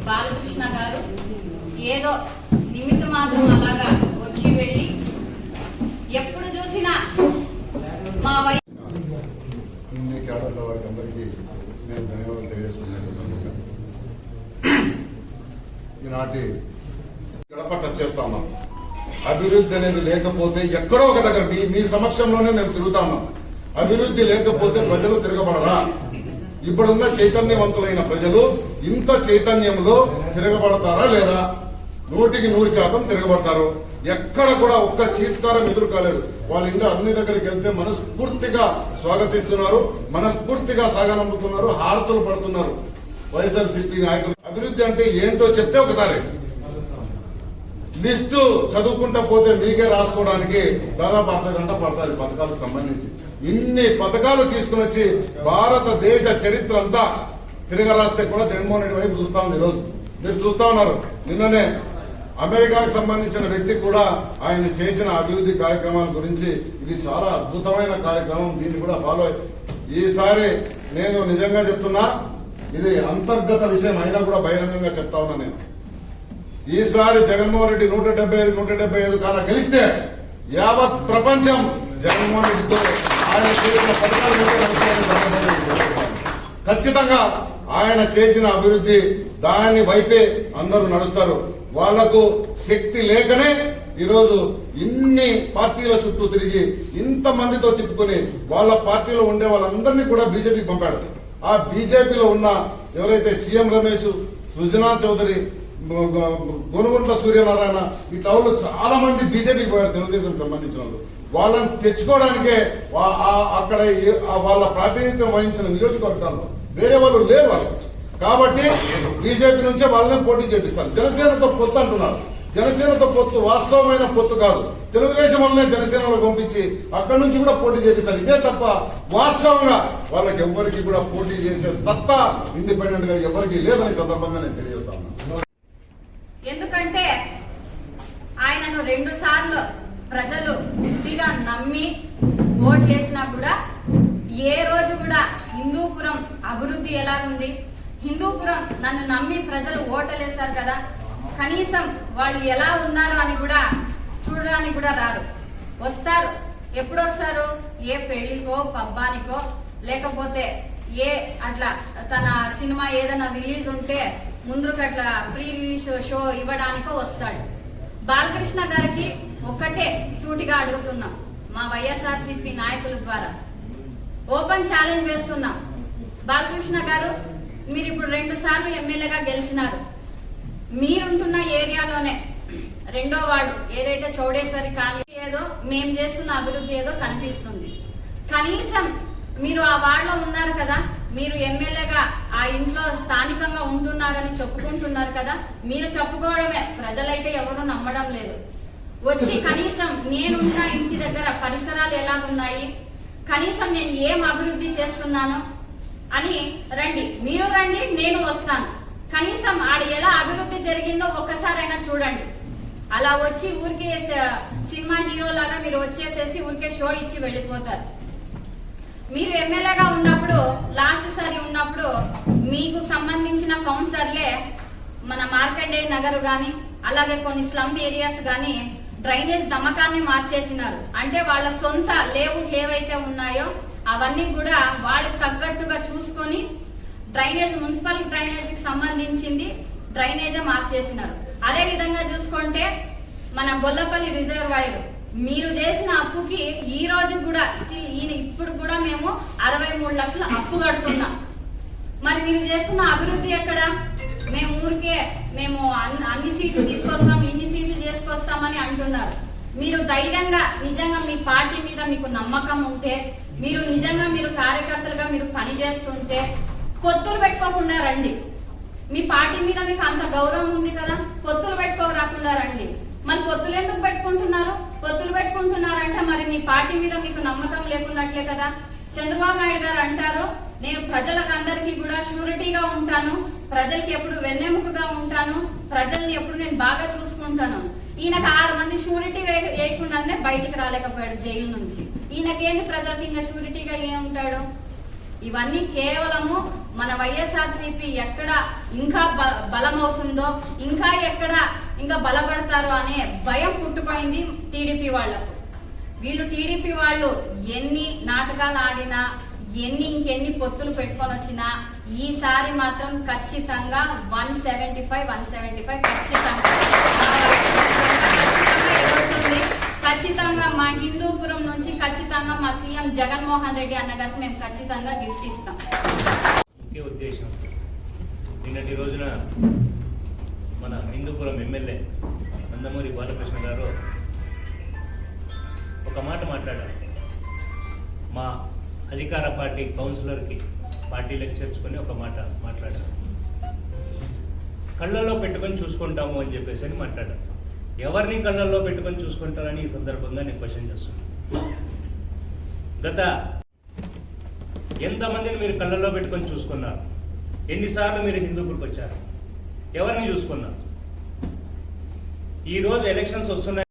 బాలకృష్ణ గారు ఏదో నిమిత్త మాత్రం అలాగా వచ్చి వెళ్ళి ఎప్పుడు చూసినా మా ఇన్ని కేడర్ల వారికి అందరికీ నేను ధన్యవాదాలు తెలియజేసుకున్నాను. ఈనాటి గడప టచ్ చేస్తా ఉన్నాం. అభివృద్ధి అనేది లేకపోతే ఎక్కడో ఒక దగ్గర మీ సమక్షంలోనే మేము తిరుగుతా ఉన్నాం. అభివృద్ధి లేకపోతే ప్రజలు తిరగబడరా? ఇప్పుడున్న చైతన్యవంతులైన ప్రజలు ఇంత చైతన్యంలో తిరగబడతారా లేదా? 100% తిరగబడతారు. ఎక్కడ కూడా ఒక్క చీత్కారం ఎదురు కాలేదు. వాళ్ళ ఇంకా అన్ని దగ్గరికి వెళ్తే మనస్ఫూర్తిగా స్వాగతిస్తున్నారు, మనస్ఫూర్తిగా సాగనంపుతున్నారు, హారతులు పడుతున్నారు. వైఎస్ఆర్సీపీ నాయకులు అభివృద్ధి అంటే ఏంటో చెప్తే ఒకసారి లిస్టు చదువుకుంటా పోతే మీకే రాసుకోవడానికి దాదాపు అర్ధ గంట పడుతుంది. పథకాలకు సంబంధించి ఇన్ని పథకాలు తీసుకుని వచ్చి భారతదేశ చరిత్ర అంతా తిరగరాస్తే కూడా జగన్మోహన్ రెడ్డి వైపు చూస్తా ఉంది. ఈరోజు మీరు చూస్తా ఉన్నారు. నిన్ననే అమెరికాకు సంబంధించిన వ్యక్తి కూడా ఆయన చేసిన అభివృద్ధి కార్యక్రమాల గురించి ఇది చాలా అద్భుతమైన కార్యక్రమం, దీన్ని కూడా ఫాలో ఈసారి నేను నిజంగా చెప్తున్నా, ఇది అంతర్గత విషయం అయినా కూడా బహిరంగంగా చెప్తా ఉన్నా. నేను ఈసారి జగన్మోహన్ రెడ్డి 175 కాన గెలిస్తే యావత్ ప్రపంచం జగన్మోహన్ రెడ్డితో ఆయన చేసిన పథకాలు ఖచ్చితంగా ఆయన చేసిన అభివృద్ధి దాని వైపే అందరూ నడుస్తారు. వాళ్లకు శక్తి లేకనే ఈరోజు ఇన్ని పార్టీల చుట్టూ తిరిగి ఇంత మందితో తిప్పుకొని వాళ్ళ పార్టీలో ఉండే వాళ్ళందరినీ కూడా బీజేపీకి పంపాడు. ఆ బీజేపీలో ఉన్న ఎవరైతే సీఎం రమేష్, సృజనా చౌదరి, గొనుగుంట్ల సూర్యనారాయణ ఇట్లా వాళ్ళు చాలా మంది బీజేపీకి పోయారు. తెలుగుదేశం సంబంధించిన వాళ్ళు వాళ్ళని తెచ్చుకోవడానికే అక్కడ వాళ్ళ ప్రాతినిధ్యం వహించిన నియోజకవర్గాల్లో వేరే వాళ్ళు లేరు వాళ్ళు. కాబట్టి బీజేపీ నుంచే వాళ్ళనే పోటీ చేపిస్తారు. జనసేనతో పొత్తు అంటున్నారు. జనసేనతో పొత్తు వాస్తవమైన పొత్తు కాదు. తెలుగుదేశం వల్లనే జనసేనలో పంపించి అక్కడి నుంచి కూడా పోటీ చేపిస్తారు. ఇదే తప్ప వాస్తవంగా వాళ్ళకి ఎవరికి కూడా పోటీ చేసే సత్తా ఇండిపెండెంట్ గా ఎవరికి లేదని సందర్భంగా నేను తెలియజేస్తాను. ఎందుకంటే ఆయనను 2 సార్లు ప్రజలు గట్టిగా నమ్మి ఓట్లేసినా కూడా ఏ రోజు కూడా హిందూపురం అభివృద్ధి ఎలాగుంది, హిందూపురం నన్ను నమ్మి ప్రజలు ఓటలేశారు కదా, కనీసం వాళ్ళు ఎలా ఉన్నారు అని కూడా చూడడానికి కూడా రారు. వస్తారు. ఎప్పుడు వస్తారు? ఏ పెళ్లికో పబ్బానికో లేకపోతే ఏ అట్లా తన సినిమా ఏదైనా రిలీజ్ ఉంటే ముందుకు అట్లా ప్రీ రిలీజ్ షో ఇవ్వడానికో వస్తాడు. బాలకృష్ణ గారికి ఒక్కటే సూటిగా అడుగుతున్నాం, మా వైఎస్ఆర్సీపీ నాయకుల ద్వారా ఓపెన్ ఛాలెంజ్ వేస్తున్నాం. బాలకృష్ణ గారు, మీరు ఇప్పుడు 2 సార్లు ఎమ్మెల్యేగా గెలిచినారు. మీరుంటున్న ఏరియాలోనే 2వ వార్డు ఏదైతే చౌడేశ్వరి కాలనీ ఏదో మేము చేస్తున్న అభివృద్ధి ఏదో కనిపిస్తుంది. కనీసం మీరు ఆ వార్డులో ఉన్నారు కదా, మీరు ఎమ్మెల్యేగా ఆ ఇంట్లో స్థానికంగా ఉంటున్నారని చెప్పుకుంటున్నారు కదా, మీరు చెప్పుకోవడమే, ప్రజలైతే ఎవరు నమ్మడం లేదు. వచ్చి కనీసం నేనున్న ఇంటి దగ్గర పరిసరాలు ఎలాగున్నాయి, కనీసం నేను ఏం అభివృద్ధి చేస్తున్నాను అని రండి. మీరు రండి, నేను వస్తాను. కనీసం ఆడ ఎలా అభివృద్ధి జరిగిందో ఒక్కసారైనా చూడండి. అలా వచ్చి ఊరికే సినిమా హీరో లాగా మీరు వచ్చేసేసి ఊరికే షో ఇచ్చి వెళ్ళిపోతారు. మీరు ఎమ్మెల్యేగా ఉన్నప్పుడు, లాస్ట్ సారి ఉన్నప్పుడు మీకు సంబంధించిన కౌన్సిలర్లే మన మార్కండేయ నగర్ గాని అలాగే కొన్ని స్లమ్ ఏరియాస్ గాని డ్రైనేజ్ దమకాన్ని మార్చేసినారు. అంటే వాళ్ళ సొంత లేఅవుట్లు ఏవైతే ఉన్నాయో అవన్నీ కూడా వాళ్ళకి తగ్గట్టుగా చూసుకొని డ్రైనేజ్, మున్సిపల్ డ్రైనేజ్ కి సంబంధించింది డ్రైనేజే మార్చేసినారు. అదే విధంగా చూసుకుంటే మన గొల్లపల్లి రిజర్వాయర్ మీరు చేసిన అప్పుకి ఈ రోజు కూడా ఇప్పుడు కూడా మేము 63 లక్షలు అప్పు కడుతున్నాం. మరి మీరు చేస్తున్న అభివృద్ధి ఎక్కడ? మేము ఊరికే మేము అన్ని సీట్లు తీసుకొస్తాం, ఇన్ని సీట్లు చేసుకొస్తామని అంటున్నారు. మీరు ధైర్యంగా నిజంగా మీ పార్టీ మీద మీకు నమ్మకం ఉంటే, మీరు నిజంగా మీరు కార్యకర్తలుగా మీరు పని చేస్తుంటే పొత్తులు పెట్టుకోకుండా రండి. మీ పార్టీ మీద మీకు అంత గౌరవం ఉంది కదా, పొత్తులు పెట్టుకోరాకుండా రండి. మరి పొత్తులు ఎందుకు పెట్టుకుంటున్నారు? పొత్తులు పెట్టుకుంటున్నారంటే మరి మీ పార్టీ మీద మీకు నమ్మకం లేకున్నట్లే కదా. చంద్రబాబు నాయుడు గారు అంటారు, నేను ప్రజలకు అందరికీ కూడా షూరిటీగా ఉంటాను, ప్రజలకి ఎప్పుడు వెన్నెముకగా ఉంటాను, ప్రజల్ని ఎప్పుడు నేను బాగా చూసుకుంటాను. ఈయనకు 6 మంది షూరిటీ వేయకుండానే బయటికి రాలేకపోయాడు జైలు నుంచి. ఈయనకేంది ప్రజలకి ఇంకా షూరిటీగా ఏముంటాడు? ఇవన్నీ కేవలము మన వైఎస్ఆర్సీపీ ఎక్కడ ఇంకా బలమవుతుందో, ఇంకా బలపడతారో అనే భయం పుట్టుపోయింది టీడీపీ వాళ్లకు. వీళ్ళు టీడీపీ వాళ్ళు ఎన్ని నాటకాలు ఆడినా, ఇంకెన్ని పొత్తులు పెట్టుకొని వచ్చినా ఈసారి మాత్రం ఖచ్చితంగా 175 ఖచ్చితంగా ఎదుగుతుంది. ఖచ్చితంగా మా హిందూపురం నుంచి ఖచ్చితంగా మా సీఎం జగన్మోహన్ రెడ్డి అన్నగారికి మేము ఖచ్చితంగా గిఫ్ట్ ఇస్తాం. ముఖ్య ఉద్దేశం నిన్నటి రోజున మన హిందూపురం ఎమ్మెల్యే నందమూరి బాలకృష్ణ గారు ఒక మాట మాట్లాడారు. మా అధికార పార్టీ కౌన్సిలర్కి పార్టీలకు చేర్చుకొని ఒక మాట మాట్లాడారు. కళ్ళల్లో పెట్టుకొని చూసుకుంటాము అని చెప్పేసి అని మాట్లాడారు. ఎవరిని కళ్ళల్లో పెట్టుకొని చూసుకుంటారని ఈ సందర్భంగా నేను క్వశ్చన్ చేస్తున్నాను. గత ఎంతమందిని మీరు కళ్ళల్లో పెట్టుకొని చూసుకున్నారు? ఎన్నిసార్లు మీరు హిందూపురికి వచ్చారు? ఎవరిని చూసుకున్నారు? ఈరోజు ఎలక్షన్స్ వస్తున్నాయి.